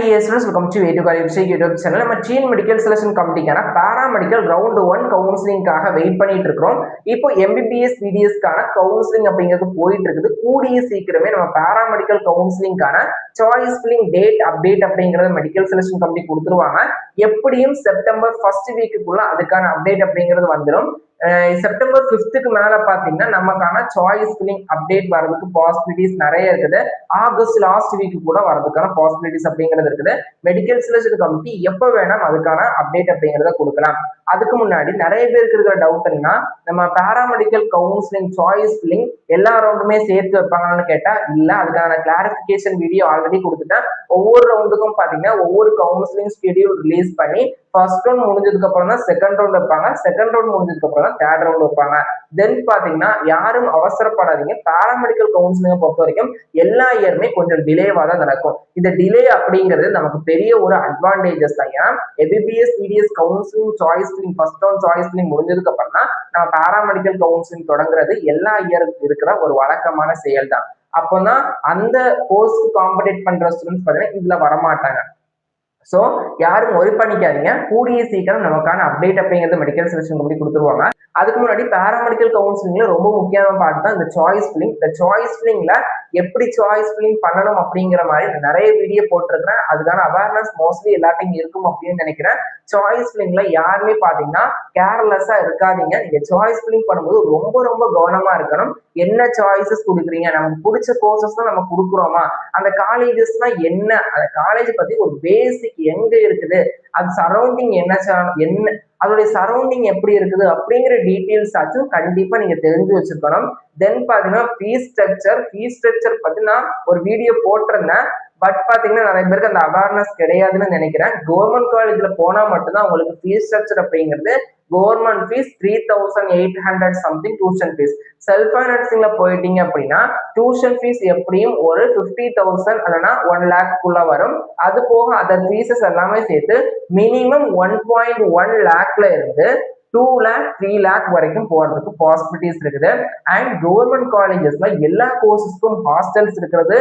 dear students, welcome to YouTube channel. நம்ம TN medical selection கமிட்டிக்கான paramedical round 1 கவுன்சிலிங்காக wait பண்ணிட்டு இருக்கோம். இப்போ MBBS BDSக்கான கவுன்சிலிங் அப்படிங்கிறது போயிட்டு இருக்குது. கூடிய சீக்கிரமே நம்ம பாராமெடிக்கல் கவுன்சிலிங்கான சாய்ஸ் ஃபில்லிங் டேட் அப்டேட் அப்படிங்கறது மெடிக்கல் செலக்ஷன் கமிட்டி கொடுத்துருவாங்க. எப்படியும் செப்டம்பர் ஃபர்ஸ்ட் வீக்குக்குள்ள அதுக்கான அப்டேட் அப்படிங்கிறது வந்துடும். செப்டம்பர் 5க்கு மேல பாத்தீங்கன்னா நமக்கான சாய்ஸ் ஃபில்லிங் அப்டேட் வரதுக்கு பாசிபிலிட்டிஸ் நிறைய இருக்குது. ஆகஸ்ட் லாஸ்ட் வீக் கூட வரதுக்கான பாசிபிலிட்டிஸ் அப்படிங்கிறது இருக்குது. மெடிக்கல் செலக்ஷன் கமிட்டி எப்ப வேணாம் அதுக்கான அப்டேட் அப்படிங்கிறத கொடுக்கலாம். அதுக்கு முன்னாடி நிறைய பேருக்கு இருக்கிற டவுட் என்னன்னா, நம்ம பாராமெடிக்கல் கவுன்சிலிங் சாய்ஸ் ஃபில்லிங் எல்லா ரவுண்டுமே சேர்த்து வைப்பாங்கன்னு கேட்டா இல்ல. அதுக்கான கிளாரிபிகேஷன் வீடியோ ஆல்ரெடி கொடுத்துட்டேன். ஒவ்வொரு ரவுண்டுக்கும் பாத்தீங்கன்னா ஒவ்வொரு கவுன்சிலிங் ஷெட்யூல் ரிலீஸ் பண்ணி ஃபர்ஸ்ட் ரவுண்ட் முடிஞ்சதுக்கு அப்புறம் தான் செகண்ட் ரவுண்ட் வைப்பாங்க. செகண்ட் ரவுண்ட் முடிஞ்சதுக்கு அப்புறம் தான் தேர்ட் ரவுண்ட் வைப்பாங்க. தென் பாத்தீங்கன்னா யாரும் அவசரப்படாதீங்க. பாராமெடிக்கல் கவுன்சிலிங்கை பொறுத்த வரைக்கும் எல்லா இயருமே கொஞ்சம் டிலேவா தான் நடக்கும். இந்த டிலே அப்படிங்கிறது நமக்கு பெரிய ஒரு அட்வான்டேஜஸ் தான். ஏன்னா MBBS BDS counselling choice filling first round choice filling முடிஞ்சதுக்கு அப்புறம் தான் நம்ம பாராமெடிக்கல் கவுன்சிலிங் தொடங்குறது எல்லா இயருக்கு இருக்கிற ஒரு வழக்கமான செயல் தான். அப்போதான் அந்த கோர்ஸ்க்கு காம்படேட் பண்ற ஸ்டூடெண்ட்ஸ் பாத்தீங்கன்னா இதுல வரமாட்டாங்க. சோ யாரும் ஒரி பண்ணிக்காதீங்க. கூடிய சீக்கிரம் நமக்கான அப்டேட் அப்படிங்கிறது மெடிக்கல் செலக்ஷன் கமிட்டி கொடுத்துருவாங்க. அதுக்கு முன்னாடி பாராமெடிக்கல் கவுன்சிலிங்ல ரொம்ப முக்கியமான பார்ட் தான் இந்த சாய்ஸ் ஃபில்லிங். இந்த சாய்ஸ் ஃபில்லிங்ல எப்படி சாய்ஸ் ஃபில்லிங் பண்ணணும் அப்படிங்கிற மாதிரி நிறைய வீடியோ போட்டிருக்கிறேன். அதுக்கான அவேர்னஸ் மோஸ்ட்லி எல்லாத்தையும் இருக்கும் அப்படின்னு நினைக்கிறேன். சாய்ஸ் ஃபில்லிங்ல யாருமே பாத்தீங்கன்னா கேர்லெஸ்ஸா இருக்காதீங்க. நீங்க சாய்ஸ் ஃபில்லிங் பண்ணும்போது ரொம்ப ரொம்ப கவனமா இருக்கணும். என்ன சாய்ஸஸ் கொடுக்குறீங்க, நமக்கு பிடிச்ச கோர்சஸ் தான் நம்ம கொடுக்குறோமா, அந்த காலேஜஸ்லாம் என்ன, அந்த காலேஜ் பத்தி ஒரு பேசிக் எங்க இருக்குது, அது சரௌண்டிங் என்ன அதோடைய சரௌண்டிங் எப்படி இருக்குது அப்படிங்கிற டீட்டெயில்ஸ் ஆச்சும் கண்டிப்பா நீங்க தெரிஞ்சு வச்சிருக்கணும். தென் பாத்தீங்கன்னா ஃபீஸ் ஸ்ட்ரக்சர் பத்தி நான் ஒரு வீடியோ போட்டிருந்தேன். பட் பாத்தீங்கன்னா நிறைய பேருக்கு அந்த அவேர்னஸ் கிடையாதுன்னு நினைக்கிறேன். கவர்மெண்ட் காலேஜ்ல போனா மட்டும்தான் உங்களுக்கு ஃபீஸ் ஸ்ட்ரக்சர் அப்படிங்கிறது government fees 3800 something tuition fees. Self ஃபைனான்சிங்ல போயிட்டீங்க அப்படின்னா டியூஷன் ஃபீஸ் எப்படியும் ஒரு 50,000 இல்லைன்னா 1 lakh வரும். அது போக அதர் ஃபீஸஸ் எல்லாமே சேர்த்து மினிமம் 1.1 lakhல இருந்து 2 lakh 3 lakh வரைக்கும் போறதுக்கு பாசிபிலிட்டிஸ் இருக்குது. அண்ட் கவர்மெண்ட் காலேஜஸ்ல எல்லா கோர்சஸ்க்கும் ஹாஸ்டல்ஸ் இருக்கிறது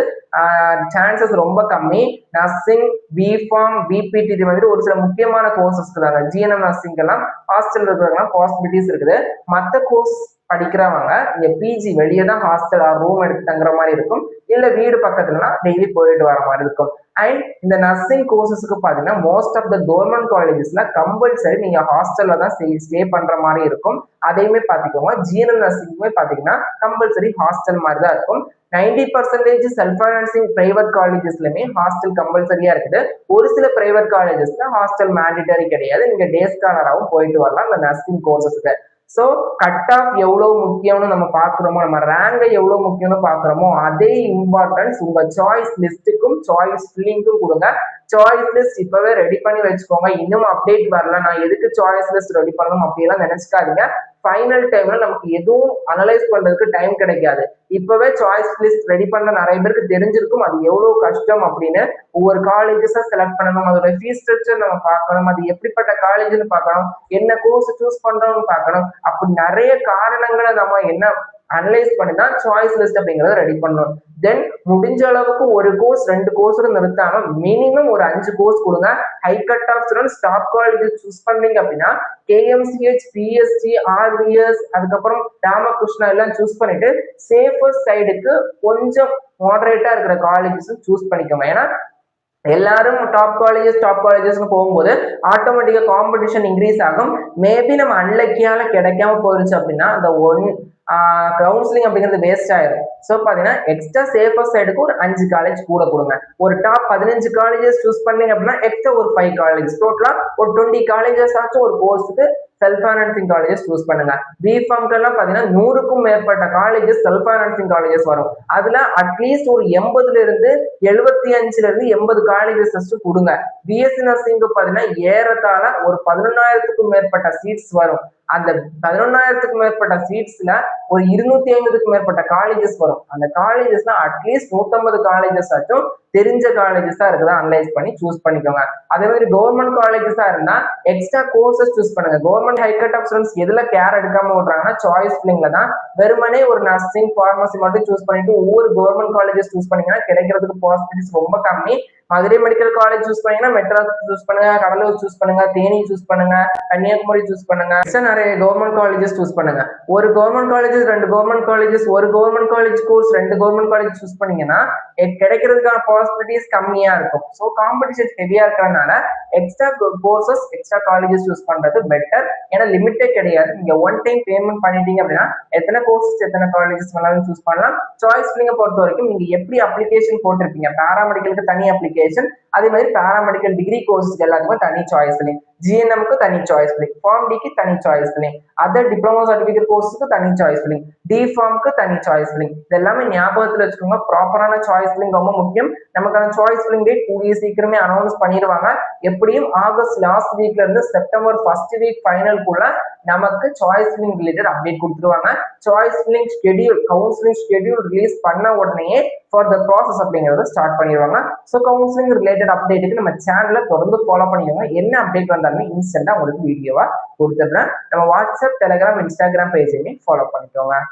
சான்சஸ் ரொம்ப கம்மி. நர்சிங், பிஃபார்ம், பிபிடி இது மாதிரி ஒரு சில முக்கியமான கோர்சஸ் இருக்காங்க. GNM நர்சிங் எல்லாம் ஹாஸ்டல் இருக்கிறவங்க பாசிபிலிட்டிஸ் இருக்குது. மற்ற கோர்ஸ் படிக்கிறவங்க இங்க பிஜி வெளியே தான் ஹாஸ்டல் ரூம் எடுத்து தங்குற மாதிரி இருக்கும். இல்ல வீடு பக்கத்துலனா டெய்லி போயிட்டு வர மாதிரி இருக்கும். அண்ட் இந்த நர்சிங் கோர்சஸ்க்கு பாத்தீங்கன்னா மோஸ்ட் ஆஃப் த கவர்மெண்ட் காலேஜஸ்ல கம்பல்சரி நீங்க ஹாஸ்டல்ல தான் ஸ்டே பண்ற மாதிரி இருக்கும். அதையுமே பாத்துக்கோங்க. GNM நர்சிங்குமே பாத்தீங்கன்னா கம்பல்சரி ஹாஸ்டல் மாதிரி தான் இருக்கும். 90% செல்ஃப் ஃபைனான்சிங் பிரைவேட் காலேஜஸ்லயுமே ஹாஸ்டல் கம்பல்சரியா இருக்குது. ஒரு சில பிரைவேட் காலேஜஸ்ல ஹாஸ்டல் மேண்டிட்டரி கிடையாது. நீங்க டே ஸ்காலராகவும் போயிட்டு வரலாம் இந்த நர்சிங் கோர்சஸ்க்கு. சோ கட் ஆஃப் எவ்வளவு முக்கியம்னு நம்ம பாக்குறோமோ, நம்ம ரேங்கை எவ்வளவு முக்கியம்னு பாக்குறோமோ அதே இம்பார்ட்டன்ஸ் உங்க சாய்ஸ் லிஸ்ட்டுக்கும் சாய்ஸ் ஃபில்லிங்க்கும் கொடுங்க. சாய்ஸ் லிஸ்ட் இப்பவே ரெடி பண்ணி வச்சுக்கோங்க. இன்னும் அப்டேட் வரல, நான் எதுக்கு சாய்ஸ் லிஸ்ட் ரெடி பண்ணணும் அப்படியெல்லாம் நினைச்சுக்காதீங்க. ஃபைனல் டைம்ல நமக்கு எதுவும் அனலைஸ் பண்றதுக்கு டைம் கிடைக்காது. இப்பவே சாய்ஸ் லிஸ்ட் ரெடி பண்ண நிறைய பேருக்கு தெரிஞ்சிருக்கும் அது எவ்வளவு கஷ்டம் அப்படின்னு. ஒவ்வொரு காலேஜஸா செலக்ட் பண்ணணும், அதோட ஃபீஸ் ஸ்ட்ரக்சர் நம்ம பார்க்கணும், அது எப்படிப்பட்ட காலேஜ்னு பார்க்கணும், என்ன கோர்ஸ் சூஸ் பண்றோம்னு பார்க்கணும். அப்படி நிறைய காரணங்களை நம்ம என்ன அனலைஸ் பண்ணி தான் சாய்ஸ் லிஸ்ட் அப்படிங்கறத ரெடி பண்ணணும். தென் முடிஞ்ச அளவுக்கு ஒரு கோர்ஸ் 2 கோர்ஸ் நிறுத்தாம மினிமம் ஒரு 5 கோர்ஸ் கொடுங்க. High cut off students top college choose பண்ணீங்க அப்படின்னா KMCH, PSG, RVS அதுக்கப்புறம் ராமகிருஷ்ணா எல்லாம் சூஸ் பண்ணிட்டு சேஃபஸ்ட் சைடுக்கு கொஞ்சம் மாடரேட்டா இருக்கிற காலேஜஸ் சூஸ் பண்ணிக்கோங்க. ஏன்னா எல்லாரும் டாப் காலேஜஸ் போகும்போது ஆட்டோமேட்டிக்கா காம்படிஷன் இன்க்ரீஸ் ஆகும். மேபி நம்ம அன்லக்கியால கிடைக்காம போயிருச்சு அப்படின்னா அந்த கவுன்சிலிங் அப்படிங்கிறது வேஸ்ட் ஆயிரும். ஸோ பாத்தீங்கன்னா எக்ஸ்ட்ரா சேஃபர் சைடுக்கு ஒரு 5 காலேஜ் கூட கொடுங்க. ஒரு டாப் 15 காலேஜஸ் சூஸ் பண்ணீங்க அப்படின்னா எக்ஸ்ட்ரா ஒரு 5 காலேஜ், டோட்டலா ஒரு 20 காலேஜஸ் ஆச்சும் ஒரு கோர்ஸுக்கு செல்ஃப் ஃபைனான்சிங் காலேஜஸ் சூஸ் பண்ணுங்க. பிஃபார்ம்க்கு எல்லாம் பாத்தீங்கன்னா 100க்கும் மேற்பட்ட காலேஜஸ் செல்ஃப் ஃபைனான்சிங் காலேஜஸ் வரும். அதுல அட்லீஸ்ட் ஒரு 80ல இருந்து 80 காலேஜஸ் கொடுங்க. BSc நர்சிங்க்கு பாத்தீங்கன்னா ஏறத்தாழ ஒரு 11,000க்கும் மேற்பட்ட சீட்ஸ் வரும். அந்த 11,000க்கும் மேற்பட்ட சீட்ஸ்ல ஒரு 250க்கும் மேற்பட்ட காலேஜஸ் வரும். அந்த காலேஜஸ்ல அட்லீஸ்ட் 150 காலேஜஸ் ஆச்சும் தெரிஞ்ச காலேஜஸா இருக்குதா அனலைஸ் பண்ணி சூஸ் பண்ணிக்கோங்க. அதே மாதிரி கவர்மெண்ட் காலேஜஸா இருந்தா எக்ஸ்ட்ரா கோர்சஸ் சூஸ் பண்ணுங்க. Government high cut off students எதுல கேர் எடுக்காம விடுறாங்கன்னா சாய்ஸ் ஃபில்லிங்ல தான். வெறுமனே ஒரு நர்சிங், பார்மசி மட்டும் சூஸ் பண்ணிட்டு ஒவ்வொரு கவர்மெண்ட் காலேஜஸ் சூஸ் பண்ணீங்கன்னா கிடைக்கிறதுக்கு பாசிபிலிட்டிஸ் ரொம்ப கம்மி. மதுரை மெடிக்கல் காலேஜ் சூஸ் பண்ணீங்கன்னா மெட்ராஸ் சூஸ் பண்ணுங்க, கடலூர் சூஸ் பண்ணுங்க, தேனி சூஸ் பண்ணுங்க, கன்னியாகுமரி சூஸ் பண்ணுங்க. நிறைய கவர்மெண்ட் காலேஜஸ் சூஸ் பண்ணுங்க. ஒரு கவர்மெண்ட் காலேஜஸ், 2 கவர்மெண்ட் காலேஜஸ், ஒரு government college course, 2 government college choose பண்ணீங்கன்னா கிடைக்கிறதுக்கான பாசிபிலிட்டிஸ் கம்மியா இருக்கும். ஸோ காம்படிஷன் ஹெவியா இருக்கிறதுனால extra courses, extra colleges choose பண்றது பெட்டர். ஏன்னா லிமிட்டே கிடையாது. நீங்க ஒன் டைம் பேமெண்ட் பண்ணிட்டீங்க அப்படின்னா எத்தனை கோர்சஸ், எத்தனை காலேஜஸ் வேணாலும் சூஸ் பண்ணலாம். சாய்ஸ் ஃபில்லிங்கை பொறுத்த வரைக்கும் நீங்க எப்படி அப்ளிகேஷன் போட்டிருப்பீங்க, பேராமெடிக்கலுக்கு தனி அப்ளிகேஷன், அதே மாதிரி பேராமெடிக்கல் டிகிரி கோர்ஸஸ்க்கு எல்லாத்துக்குமே தனி சாய்ஸ் ஃபில்லிங், ஜிஎன்எம்க்கு தனி சாய்ஸ் ஃபில்லிங், ஃபார்ம் டிக்கு தனி choice filling, other diploma certificate கோர்ஸுக்கு தனி சாய்ஸ் ஃபில்லிங், டி ஃபார்முக்கு தனி சாய்ஸ் ஃபில்லிங். இது எல்லாமே ஞாபகத்துல வச்சுக்கோங்க. ப்ராப்பரான சாய்ஸ் ஃபில்லிங் ரொம்ப முக்கியம். நமக்கான சாய்ஸ் ஃபில்லிங் டேட் கூடிய சீக்கிரமே அனௌன்ஸ் பண்ணிடுவாங்க. எப்படியும் ஆகஸ்ட் லாஸ்ட் வீக்ல இருந்து செப்டம்பர் ஃபர்ஸ்ட் வீக் ஃபைனல்குள்ள நமக்கு சாய்ஸ் ஃபில்லிங் ரிலேட்டட் அப்டேட் கொடுத்துருவாங்க. Choice filling schedule, counselling schedule release பண்ண உடனே ஃபார் த ப்ராசஸ் அப்படிங்கறத ஸ்டார்ட் பண்ணிடுவாங்க. ஸோ கவுன்சிலிங் ரிலேட்டட் அப்டேட்டுக்கு நம்ம சேனலை தொடர்ந்து ஃபாலோ பண்ணிக்கோங்க. என்ன அப்டேட் வந்தாலுமே இன்ஸ்டன்டா உங்களுக்கு வீடியோவா கொடுத்துடுறேன். நம்ம வாட்ஸ்அப், டெலிகிராம், இன்ஸ்டாகிராம் பேஜையுமே ஃபாலோ பண்ணிக்கோங்க.